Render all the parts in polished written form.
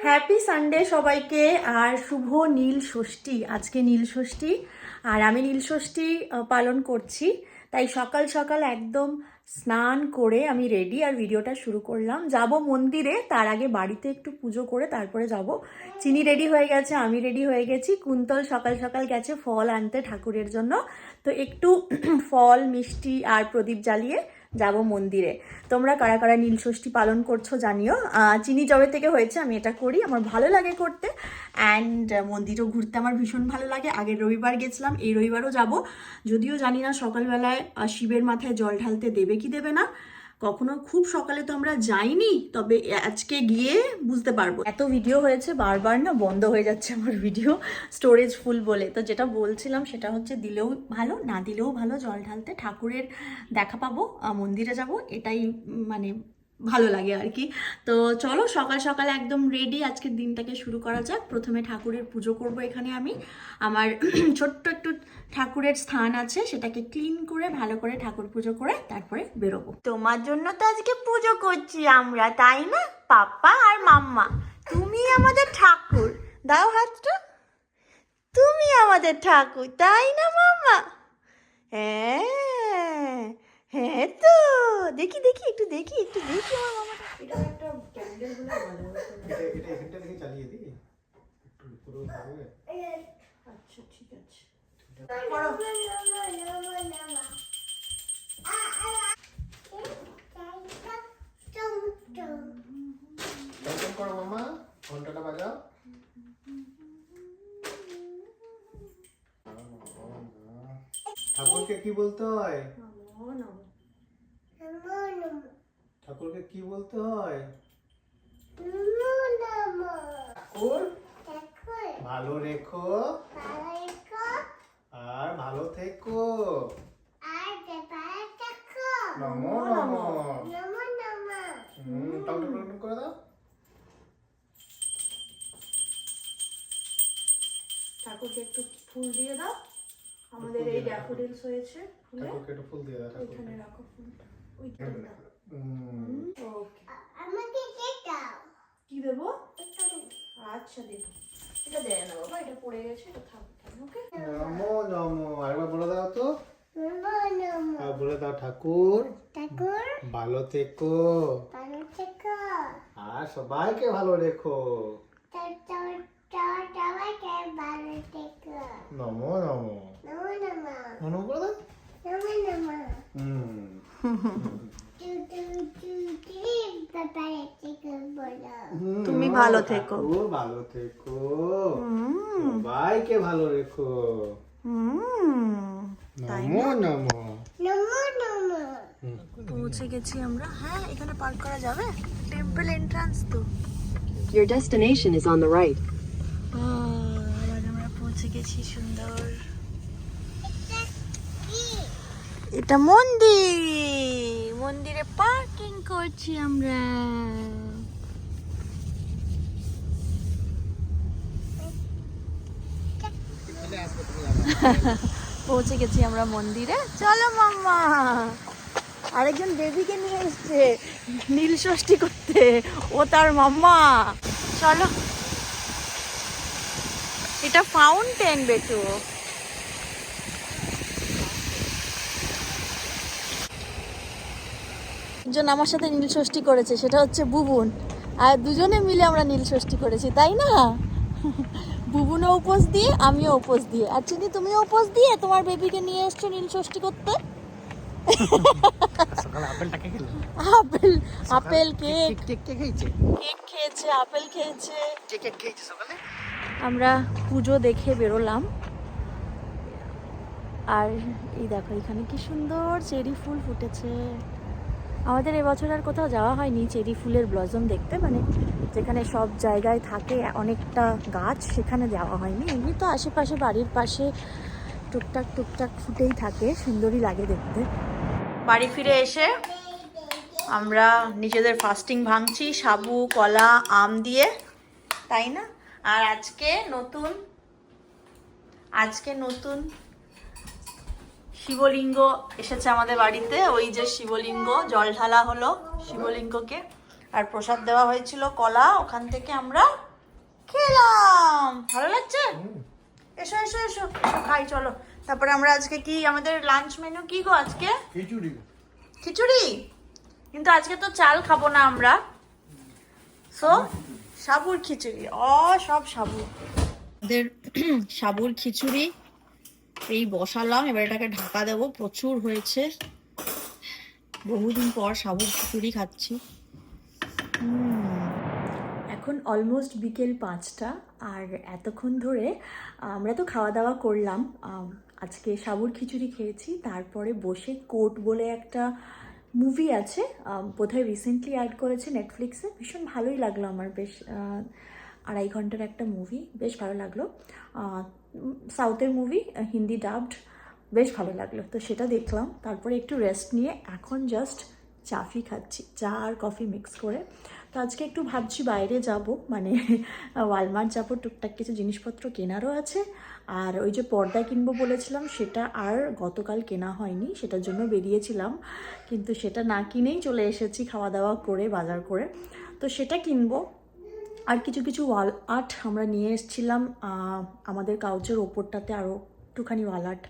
Happy Sunday সবাইকে। আর শুভ নীল ষষ্ঠী। আজকে নীল ষষ্ঠী আর আমি নীল ষষ্ঠী পালন করছি, তাই সকাল সকাল একদম স্নান করে আমি রেডি আর ভিডিওটা শুরু করলাম। যাব মন্দিরে, তার আগে বাড়িতে একটু পুজো করে তারপরে যাব। চিনি রেডি হয়ে গেছে, আমি রেডি হয়ে গেছি। কুন্তল সকাল সকাল গেছে ফল আনতে ঠাকুরের জন্য, তো একটু ফল মিষ্টি আর প্রদীপ জ্বালিয়ে যাব মন্দিরে। তোমরা কারা কারা নীল ষষ্ঠী পালন করছো জানিও। চিনি জবে থেকে হয়েছে আমি এটা করি, আমার ভালো লাগে করতে। অ্যান্ড মন্দিরও ঘুরতে আমার ভীষণ ভালো লাগে। আগের রবিবার গেছিলাম, এই রবিবারও যাব। যদিও জানি না সকালবেলায় শিবের মাথায় জল ঢালতে দেবে কি দেবে না। কখনো খুব সকালে তো আমরা যাইনি, তবে আজকে গিয়ে বুঝতে পারবো। এত ভিডিও হয়েছে, বারবার না বন্ধ হয়ে যাচ্ছে আমার ভিডিও, স্টোরেজ ফুল বলে। তো যেটা বলছিলাম সেটা হচ্ছে, দিলেও ভালো না দিলেও ভালো, জল ঢালতে ঠাকুরের দেখা পাবো, মন্দিরে যাব, এটাই মানে ভালো লাগে আর কি। তো চলো সকাল সকাল একদম রেডি, আজকের দিনটাকে শুরু করা যাক। প্রথমে ঠাকুরের পুজো করব এখানে আমি। আমার ছোট্ট একটু ঠাকুরের স্থান আছে, সেটাকে ক্লিন করে ভালো করে ঠাকুর পুজো করে তারপরে বেরোবো। তোমার জন্য তো আজকে পুজো করছি আমরা, তাই না পাপ্পা আর মাম্মা? তুমি আমাদের ঠাকুর, দাও হাতটা। তুমি আমাদের ঠাকুর, তাই না মাম্মা? হ্যাঁ হ্যাঁ, তো দেখি দেখি একটু দেখি একটু দেখি আমার মামাটা। এটা একটা ক্যান্ডেল গুলো ভালো, এটা এখানটা থেকে চালিয়ে দিই, একটু পুরো হবে। আচ্ছা ঠিক আছে, করো। এরকম করো মামা, ঘন্টাটা বাজাও। ঠাকুরকে কি বলতে হয়? ঠাকুরকে কি বলতে হয়? ঠাকুর ভালো রেখো আর ভালো থেকো। নমো নমো। টক টক টক করে দাও। ঠাকুরকে একটু ফুল দিয়ে দাও। আমাদের এই ড্যাফোডিলস হয়েছে ফুলে, ঠাকুরকে একটু ফুল দিয়ে দাও। ওইখানে রাখো ফুলটা, ওইখানে দাও। ওকে, আমাকে দাও। কি দেবো? আচ্ছা দেবো। এটা দেয় না বাবা, এটা পড়ে গেছে, এটা থাকবে। ওকে, নমো নমো। আরেকবার বলে দাও তো। নমো আর বলে দাও, ঠাকুর ঠাকুর ভালো থেকো ভালো থেকো। আর সবাইকে ভালো রেখো। সবাইকে ভালো থেকো। নমো নমো। নমো নমো। নমো করে দাও। নমো নমো। তুমি ভালো থেকো। ঠাকুর ভালো থেকো, সবাইকে ভালো রেখো। নমো নমো। নমো নমো। পৌঁছে গেছি আমরা। হ্যাঁ, এখানে পার্ক করা যাবে, টেম্পল এন্ট্রান্স তো। Your destination is on the right. আবার আমরা পৌঁছে গেছি, সুন্দর। এটা মন্দির, মন্দিরে পার্কিং করছি আমরা। পৌঁছে গেছি আমরা মন্দিরে। চলো মাম্মা। আরেকজন বেবিকে নিয়ে এসছে নীল ষষ্ঠী করতে, ও তার মাম্মা। চলো, এটা ফাউন্টেন বেটু। একজন আমার সাথে নীল ষষ্ঠী করেছে, সেটা হচ্ছে বুবুন। আর দুজনে মিলে আমরা নীল ষষ্ঠী করেছি, তাই না? বুবুনও উপোস দিয়ে, আমিও উপোস দিয়ে। আর চিনি, তুমিও উপোস দিয়ে তোমার বেবিকে নিয়ে এসছো নীল ষষ্ঠী করতে। সকালে আপেলটাকে খেলো? আপেল, আপেল কেক, কেক খেয়েছে? কেক খেয়েছে, আপেল খেয়েছে। কেক খেয়েছে সকালে? আমরা পুজো দেখে বেরোলাম। আর এই দেখো এখানে কি সুন্দর চেরি ফুল ফুটেছে। আমাদের এবছর আর কোথাও যাওয়া হয়নি চেরি ফুলের ব্লজম দেখতে, মানে যেখানে সব জায়গায় থাকে অনেকটা গাছ, সেখানে যাওয়া হয়নি। এমনি তো আশেপাশে বাড়ির পাশে টুকটাক টুকটাক ফুটেই থাকে, সুন্দরই লাগে দেখতে। বাড়ি ফিরে এসে আমরা নিজেদের ফাস্টিং ভাঙছি সাবু, কলা, আম দিয়ে, তাই না? আর আজকে নতুন শিবলিঙ্গ এসেছে আমাদের বাড়িতে। ওই যে শিবলিঙ্গ, জল ঢালা হলো শিবলিঙ্গকে, আর প্রসাদ দেওয়া হয়েছিল কলা, ওখান থেকে আমরা খেলাম, ভালো লাগছে। এসো এসো এসো এসো খাই চলো। তারপরে আমরা আজকে কি, আমাদের লাঞ্চ মেনু কি গো আজকে? খিচুড়ি। খিচুড়ি। কিন্তু আজকে তো চাল খাবো না আমরা, সো সাবুর খিচুড়ি। সব সাবু, আমাদের সাবুর খিচুড়ি এই বসালাম, এবার এটাকে ঢাকা দেবো। প্রচুর হয়েছে, বহুদিন পর সাবুর খিচুড়ি খাচ্ছি। এখন অলমোস্ট বিকেল 5টা, আর এতক্ষণ ধরে আমরা তো খাওয়া দাওয়া করলাম। আজকে সাবুর খিচুড়ি খেয়েছি, তারপরে বসে কোর্ট বলে একটা মুভি আছে, বোধহয় রিসেন্টলি অ্যাড করেছে নেটফ্লিক্সে, ভীষণ ভালোই লাগলো আমার। বেশ 2.5 ঘন্টার একটা মুভি, বেশ ভালো লাগলো। সাউথের মুভি, হিন্দি ডাবড, বেশ ভালো লাগলো। তো সেটা দেখলাম, তারপরে একটু রেস্ট নিয়ে এখন জাস্ট চাফি খাচ্ছি, চা আর কফি মিক্স করে। তো আজকে একটু ভাবছি বাইরে যাব, মানে ওয়ালমার্ট যাবো, টুকটাক কিছু জিনিসপত্র কেনারও আছে। আর ওই যে পর্দা কিনবো বলেছিলাম, সেটা আর গতকাল কেনা হয়নি, সেটার জন্য বেরিয়েছিলাম, কিন্তু সেটা না কিনেই চলে এসেছি খাওয়া দাওয়া করে, বাজার করে। তো সেটা কিনবো। আর কিছু কিছু ওয়াল আর্ট আমরা নিয়ে এসেছিলাম আমাদের কাউচের ওপরটাতে, আরও একটুখানি ওয়াল আর্ট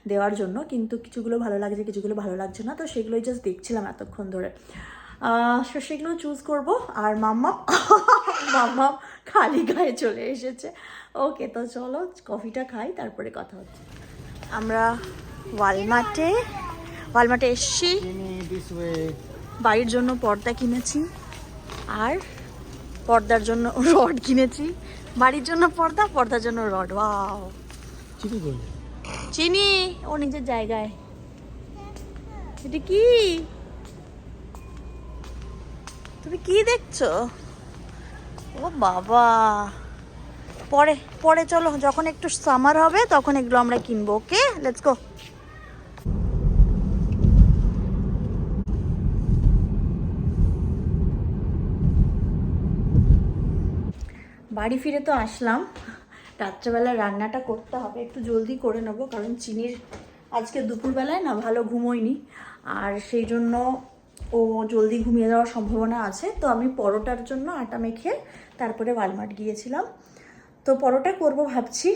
দেওয়ার জন্য, কিন্তু কিছুগুলো ভালো লাগছে, কিছুগুলো ভালো লাগছে না। তো সেগুলোই জাস্ট দেখছিলাম এতক্ষণ ধরে, সেগুলো চুজ করব। আর মাম্মা খালি গায়ে চলে এসেছে। ওকে, তো চলো কফিটা খাই, তারপরে কথা হচ্ছে। আমরা ওয়ালমার্টে এসছি, বাড়ির জন্য পর্দা কিনেছি, আর পর্দার জন্য রড কিনেছি। বাড়ির জন্য পর্দা, পর্দার জন্য রড। ওয়াও, চিনি ও নিজের জায়গায়। এটা কি, তুমি কি দেখছো? ও বাবা, পরে পরে চলো, যখন একটু সামার হবে তখন এগুলো আমরা কিনবো। ওকে, লেটস গো। বাড়ি ফিরে তো আসলাম, রাত্রেবেলা রান্নাটা করতে হবে, একটু জলদি করে নেবো, কারণ চিনির আজকে দুপুরবেলায় না ভালো ঘুমোয়নি, আর সেই জন্য ও জলদি ঘুমিয়ে যাওয়ার সম্ভাবনা আছে। তো আমি পরোটার জন্য আটা মেখে তারপরে ওয়ালমার্ট গিয়েছিলাম, তো পরোটা করব ভাবছি।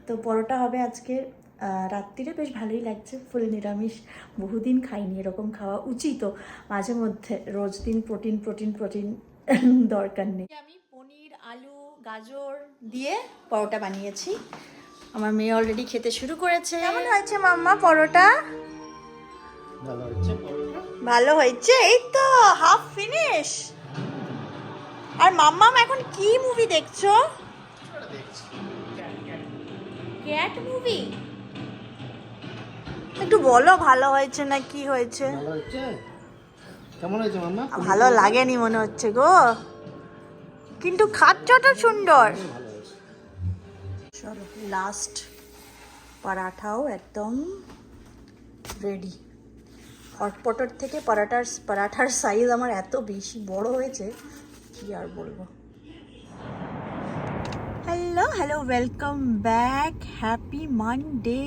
তো পরোটা হবে আজকে রাত্রিরে, বেশ ভালোই লাগছে, ফুল নিরামিষ, বহুদিন খাইনি, এরকম খাওয়া উচিত মাঝে মধ্যে, রোজ দিন প্রোটিন প্রোটিন প্রোটিন দরকার নেই। আমি পনির, আলু, গাজর দিয়ে পরোটা বানিয়েছি, আমার মেয়ে অলরেডি খেতে শুরু করেছে। কেমন হয়েছে মাম্মা পরোটা? ভালো হচ্ছে পরোটা। ভালো হয়েছে, এই তো হাফ ফিনিশ। আর মাম্মাম এখন কি মুভি দেখছো? Cat movie. একটু বলো ভালো হয়েছে না কি হয়েছে? ভালো হচ্ছে। কেমন হয়েছে মাম্মা? ভালো লাগেনি মনে হচ্ছে গো, কিন্তু খাচ্ছটা সুন্দর। ভালো হয়েছে। চলো, লাস্ট পরাঠাও একদম রেডি। হটপটার থেকে পরাঠার সাইজ আমার এত বেশি বড় হয়েছে, কি আর বলবো। Hello, welcome back, happy Monday.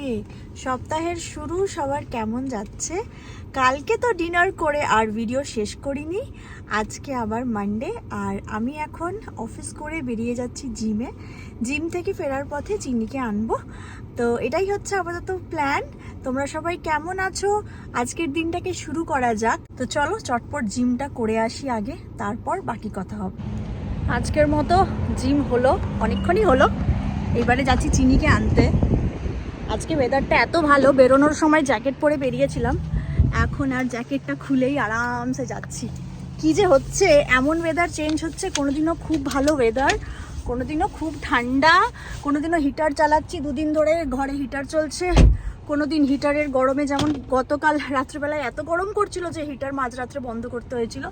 সপ্তাহের শুরু সবার কেমন যাচ্ছে? কালকে তো ডিনার করে আর ভিডিও শেষ করিনি, আজকে আবার মানডে, আর আমি এখন অফিস করে বেরিয়ে যাচ্ছি জিমে। জিম থেকে ফেরার পথে চিনিকে আনবো, তো এটাই হচ্ছে আপাতত প্ল্যান। তোমরা সবাই কেমন আছো? আজকের দিনটাকে শুরু করা যাক। তো চলো চটপট জিমটা করে আসি আগে, তারপর বাকি কথা হবে। আজকের মতো জিম হলো, অনেকক্ষণই হলো। এবারে যাচ্ছি চিনিকে আনতে। আজকে ওয়েদারটা এত ভালো, বেরোনোর সময় জ্যাকেট পরে বেরিয়েছিলাম, এখন আর জ্যাকেটটা খুলেই আরামসে যাচ্ছি। কি যে হচ্ছে, এমন ওয়েদার চেঞ্জ হচ্ছে, কোনোদিনও খুব ভালো ওয়েদার, কোনোদিনও খুব ঠান্ডা, কোনোদিনও হিটার চালাচ্ছি, 2 দিন ধরে ঘরে হিটার চলছে, কোনোদিন হিটারের গরমে, যেমন গতকাল রাত্রেবেলায় এত গরম করছিল যে হিটার মাঝরাত্রে বন্ধ করতে হয়েছিল।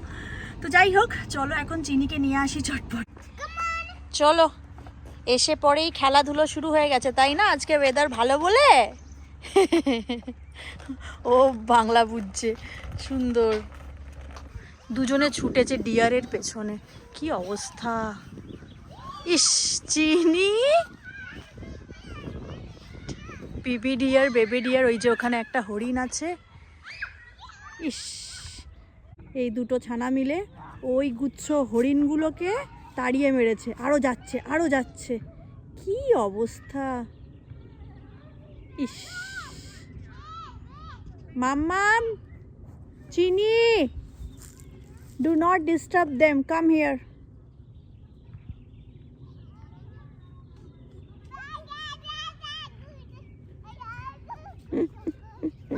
তো যাই হোক, চলো এখন চিনিকে নিয়ে আসি চটপট। চলো, এসে পরেই খেলাধুলো শুরু হয়ে গেছে, তাই না? আজকে ওয়েদার ভালো বলে ও বাংলা বুঝছে, সুন্দর। দুজনে ছুটেছে ডিয়ারের পেছনে, কি অবস্থা। ইস, চিনি, পিপি ডিয়ার, বেবি ডিয়ার, ওই যে ওখানে একটা হরিণ আছে। ইস, এই দুটো ছানা মিলে ওই গুচ্ছ হরিণগুলোকে তাড়িয়ে মেরেছে, আরো যাচ্ছে আরো যাচ্ছে, কি অবস্থা! ইস, মাম্মাম, চিনি, do not disturb them, come here.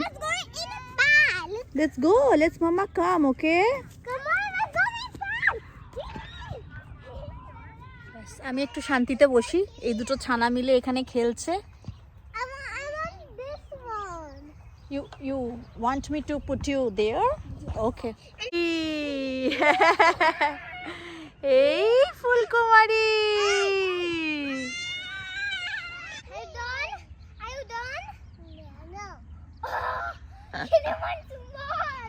Let's go in the pool. Let's go, let's mama come, okay? Come on, let's go in the pool. আমি একটু শান্তিতে বসি, এই দুটো ছানা মিলে এখানে খেলছে। I want this one. You want me to put you there? Okay. এই Phulkumari, Are you done? Are you done? No. You want small.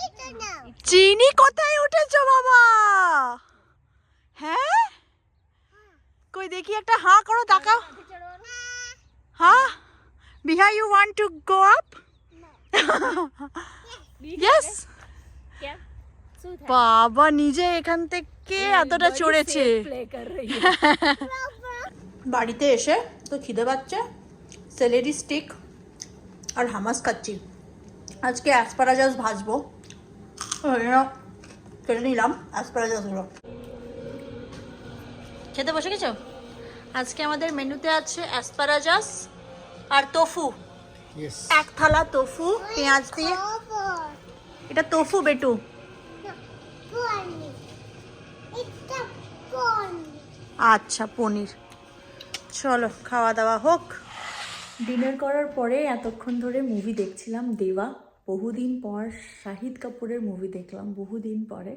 Eat it now. চিনি কোথায় উঠেছো বাবা? হ্যাঁ, কই দেখি একটা হাঁ করো, তাকাও। হ্যাঁ, বিহা, you want to go up? Yes. বাবা নিজে এখান থেকে এতটা চড়েছে। বাড়িতে এসে তো খিদে পাচ্ছে, সেলেরি স্টিক আর হামাস খাচ্ছি। আজকে অ্যাসপারাগাস ভাজবো, কেটে নিলাম অ্যাসপারাগাসগুলো। খেতে বসে গেছো? আজকে আমাদের মেনুতে আছে অ্যাসপারাগাস আর তোফু। Yes. এক থালা তোফু পেঁয়াজ দিয়ে। Over. এটা তোফু বেটু। No, pony. It's the pony. আচ্ছা, পনির। চলো খাওয়া দাওয়া হোক। ডিনার করার পরে এতক্ষণ ধরে মুভি দেখছিলাম, দেওয়া। বহুদিন পর শাহিদ কাপুরের মুভি দেখলাম, বহুদিন পরে।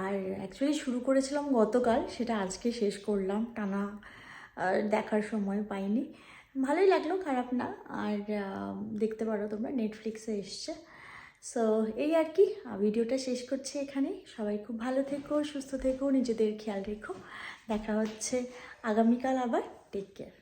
আর অ্যাকচুয়ালি শুরু করেছিলাম গতকাল, সেটা আজকে শেষ করলাম, টানা দেখার সময় পাইনি। ভালোই লাগলো, খারাপ না। আর দেখতে পারো তোমরা, নেটফ্লিক্সে এসছে। সো এই আর কি, ভিডিওটা শেষ করছি এখানে। সবাই খুব ভালো থেকো, সুস্থ থেকো, নিজেদের খেয়াল রেখো। দেখা হচ্ছে আগামীকাল আবার। Take care.